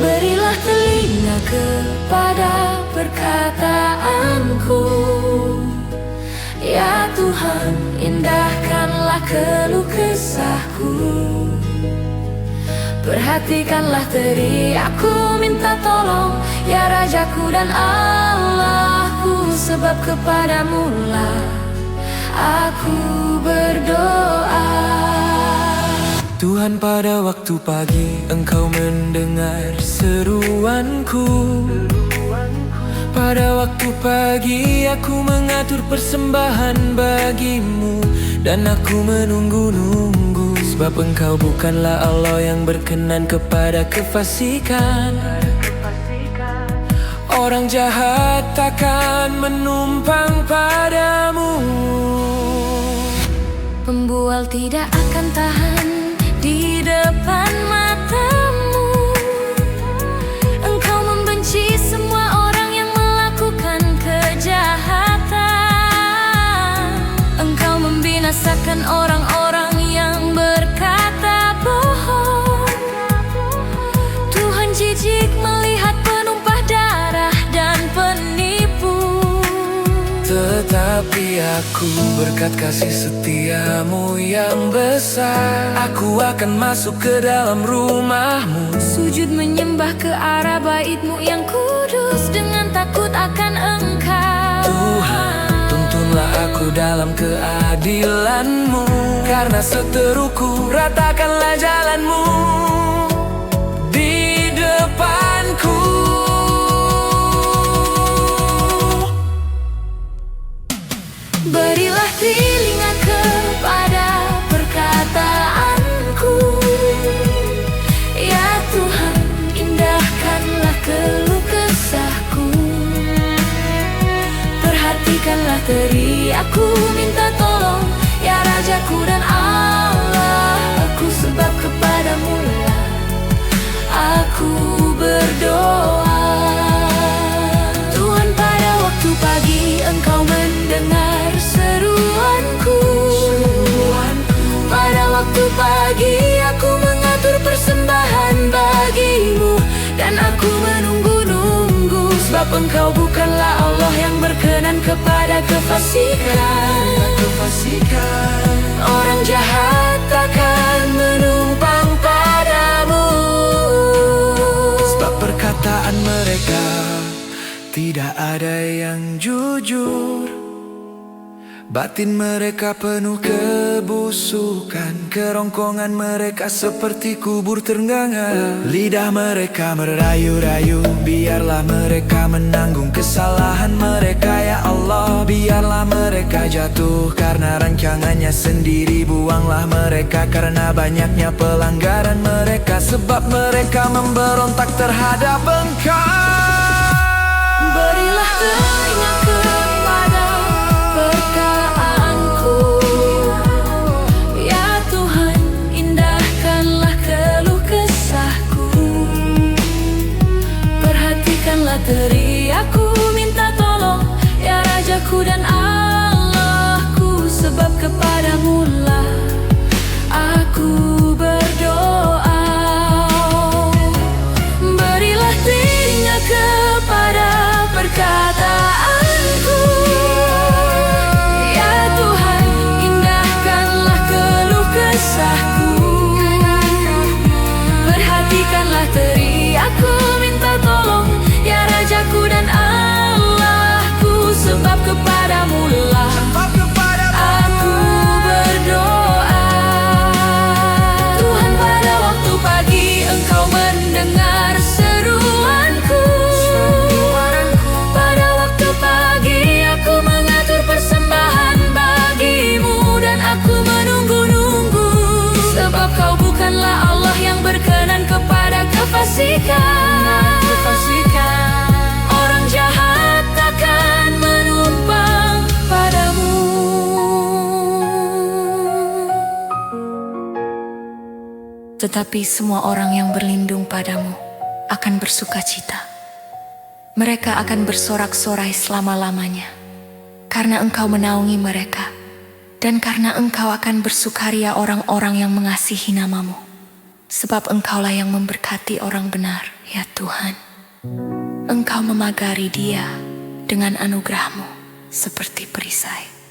Berilah telinga kepada perkataanku, ya Tuhan, indahkanlah keluh kesahku. Perhatikanlah teriakku, minta tolong, ya Rajaku dan Allahku. Sebab kepadamu-lah aku berdoa. Tuhan, pada waktu pagi Engkau mendengar seruanku. Pada waktu pagi aku mengatur persembahan bagimu, dan aku menunggu-nunggu. Sebab Engkau bukanlah Allah yang berkenan kepada kefasikan. Orang jahat takkan menumpang padamu. Pembual tidak akan tahan di depan matamu. Engkau membenci semua orang yang melakukan kejahatan. Engkau membinasakan orang-orang yang berkata bohong. Tuhan jijik melihat penumpah darah dan penipu. Tetapi aku berkat kasih setiamu yang besar, aku akan masuk ke dalam rumahmu, sujud menyembah ke arah bait-Mu yang kudus dengan takut akan Engkau. Tuhan, tuntunlah aku dalam keadilan-Mu, karena seteruku ratakanlah jalan-Mu di depanku. Berilah telinga kepada perkataanku, ya Tuhan, indahkanlah keluh kesahku. Perhatikanlah teriakku, minta tolong, ya Rajaku dan Allahku. Sebab kepadamu-lah aku berdoa. Tuhan, pada waktu pagi Engkau mendengar seruanku. Pada waktu pagi aku mengatur persembahan bagimu, dan aku menunggu-nunggu. Sebab Engkau bukanlah Allah yang berkenan kepada kefasikan. Orang jahat takkan menumpang padamu. Sebab perkataan mereka tidak ada yang jujur. Batin mereka penuh kebusukan. Kerongkongan mereka seperti kubur ternganga. Lidah mereka merayu-rayu. Biarlah mereka menanggung kesalahan mereka, ya Allah. Biarlah mereka jatuh karena rancangannya sendiri. Buanglah mereka karena banyaknya pelanggaran mereka. Sebab mereka memberontak terhadap Engkau. Berilah telinga kepada perkataanku, ya Tuhan, indahkanlah keluh kesahku. Perhatikanlah teriakku, minta tolong, ya Rajaku dan Allahku. Sebab kepadamu-lah aku berdoa. Berilah telinga kepada perkataanku, ya Tuhan, indahkanlah keluh kesahku. Perhatikanlah teriakku, minta tolong, ya Rajaku dan Allahku. Sebab kepadamu-lah aku berdoa. Tuhan, pada waktu pagi Engkau mendengar seruanku. Pada waktu pagi aku mengatur persembahan bagimu, dan aku menunggu-nunggu. Sebab Kau bukanlah Allah yang berkenan kepada kefasikan. Orang jahat takkan menumpang padamu. Tetapi semua orang yang berlindung padamu akan bersukacita. Mereka akan bersorak-sorai selama-lamanya, karena Engkau menaungi mereka, dan karena Engkau akan bersukaria orang-orang yang mengasihi nama-Mu. Sebab Engkaulah yang memberkati orang benar, ya Tuhan. Engkau memagari dia dengan anugerah-Mu seperti perisai.